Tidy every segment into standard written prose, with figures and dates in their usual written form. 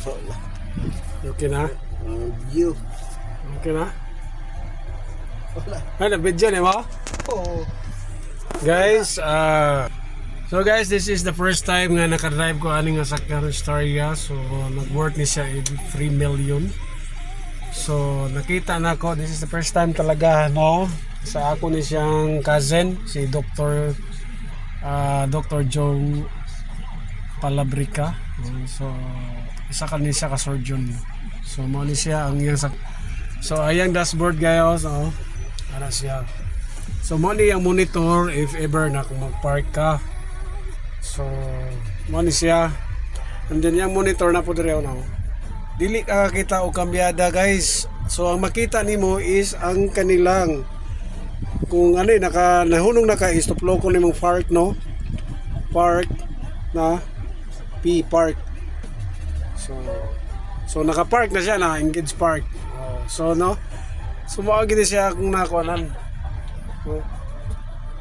Wala. Okay na? View. Okay na? Wala. Ay, nag-video na mo? Oo. Guys, so guys, this is the first time nga nakadrive ko aning nga sakyan Staria. So nag-worth ni siya 3 million. So nakita na ko, this is the first time talaga, no? Sa ako ni siyang cousin, si Dr. Jong Palabrica. So isa ka ni siya ka surgeon. So mo ni siya ang iyang so ayang dashboard guys, oh. Ana siya. So mo ni ang monitor if ever na kung mag-park ka. So mo ni siya. And then yung monitor na po dire no. Dili ka kita o kambyada guys. So ang makita nimo is ang kanilang kung ano nahunong naka stop logo nimong park, no? Park na P park. So naka-park na siya na engage park. Oh, so no. So mao gid siya kung nakuanan. Oh.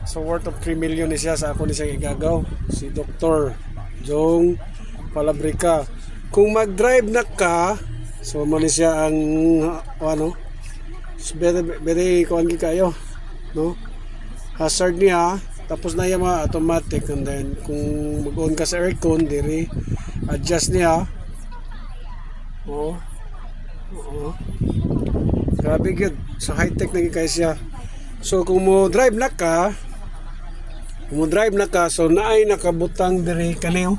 So worth of 3 million ni siya sa ako ni siya igagaw si Dr. Jong Palabrica. Kung mag-drive na ka, so mo ni siya ang ano, very kuan gi kayo, no? Hazard niya, tapos na yung mga automatic, and then kung mag-on ka sa aircon, diri adjust niya. Oo. Oo. Grabe good. So high-tech na kayo siya. So kung mo drive na ka, so naay nakabutang diri kaniyo.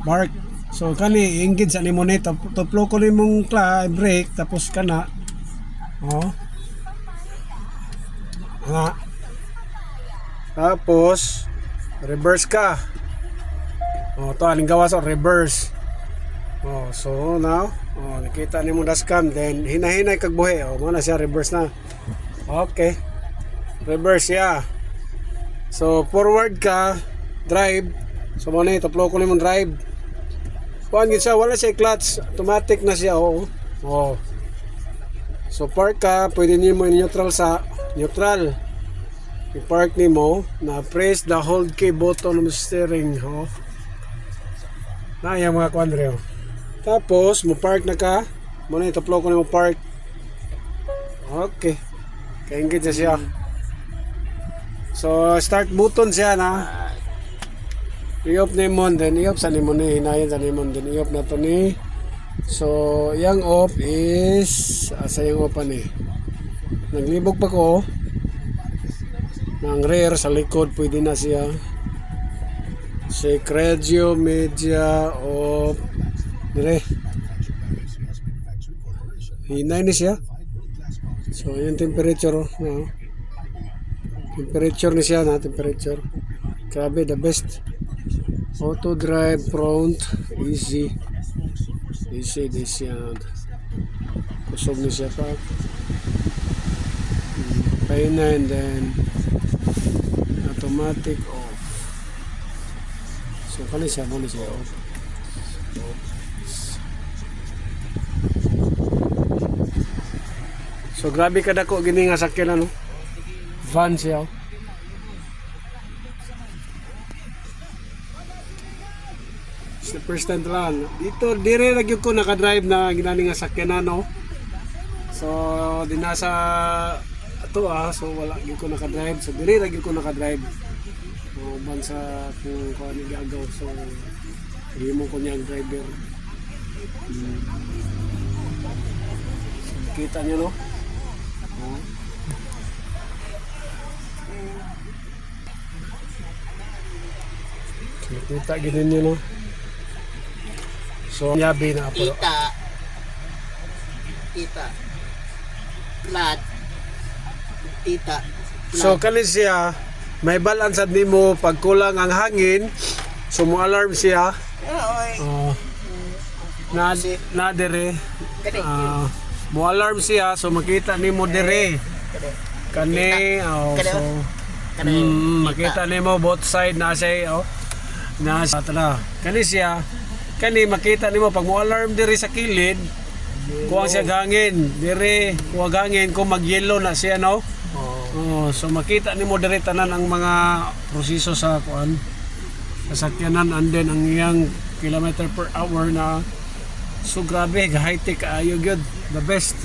Mark. So kani engage sa nimo ni tuplo ko nimong brake tapos kana. Oh. Nga. Tapos reverse ka. Oh, to aning gawa sa reverse. Oh, so now, oh, nakita nimo dashcam, then hinahinay kag buhi. Oh, mo na siya reverse na. Okay. Reverse ya. So forward ka, drive. So mo na ituplo ko nimong drive. Kuan gid siya, wala siya clutch, automatic na siya. Oh. Oh. So park ka, pwede nimo i-neutral sa neutral. I-park nimo, na press the hold key button ng steering, oh. Na yung mga kuan reo. Tapos mo park na ka, mo na ituplo ko nimo park. Okay. Kaya engage siya. So start button siya na. I-off na mo, then i-off sa nimo ni hinayan sa nimo, then i-off na to ni. So yung off is asa yung off ni. Naglibog pa ko. Ng rear sa likod pwede na siya. Shake radio, media off. Dire. Hinay ni siya. So yung temperature, no? Temperature ni siya na temperature. Grabe, the best. Auto drive front easy this yan. Kusog ni siya pa. Pain na, and then automatic off. So kani siya mo ni siya off. So grabe ka dako gini nga sakyan ano. Van siya. It's the first time lang. Dito dire lagi ko naka-drive na ginani nga sakyan no. So di nasa ato so wala gyud ko naka-drive. So dire lagi ko naka-drive. So ban sa kung ano gagaw, so himo ko niyang driver. So, kita niyo no. Kita gini niyo no. So yabi na po. Tita. Flat. Tita. So kani siya may balance ad nimo pag kulang ang hangin, so mo alarm siya. Oh. Na dire. Mo alarm siya, so makita nimo dire. Kani so makita nimo both side na siya na sa tala. Kani siya, kani makita nimo pag mo alarm dire sa kilid, kuha siya gangin, dire kuha gangin kung mag-yellow na siya no. Oh, so makita nimo dire tanan ang mga proseso sa kuan sasakyanan, and then ang iyang kilometer per hour na So grabe, high-tech kaayo gyud, the best.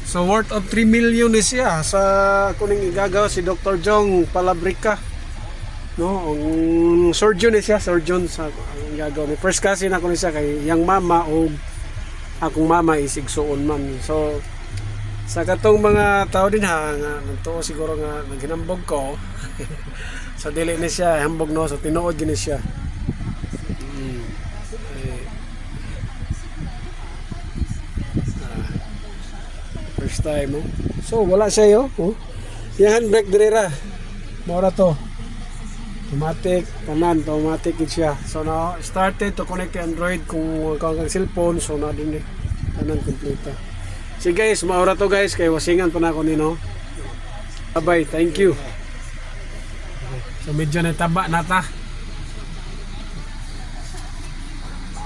So worth of 3 million is siya sa kuning igagaw si Dr. Jong Palabrica. No, ang surgeon is siya, surgeon sa ang igagaw ni. First kasi na ko ni siya kay yang mama o akong mama is igsuon man. So sa katong mga tao din ha, nga nagtuo siguro nga naghinambog ko. Sa dili ni siya hambog no, so tinuod gini siya. First time, oh. So, wala siya, oh. Yung handbrake dirira. Mora to. Automatic, kanan, automatic yun siya. So, now, started to connect to Android kung kang cellphone. So, na din eh. Kanan, complete. So, guys, maura to, guys. Kaya wasingan pa na ako nino. Bye-bye. Thank you. So, medyo nataba na ta.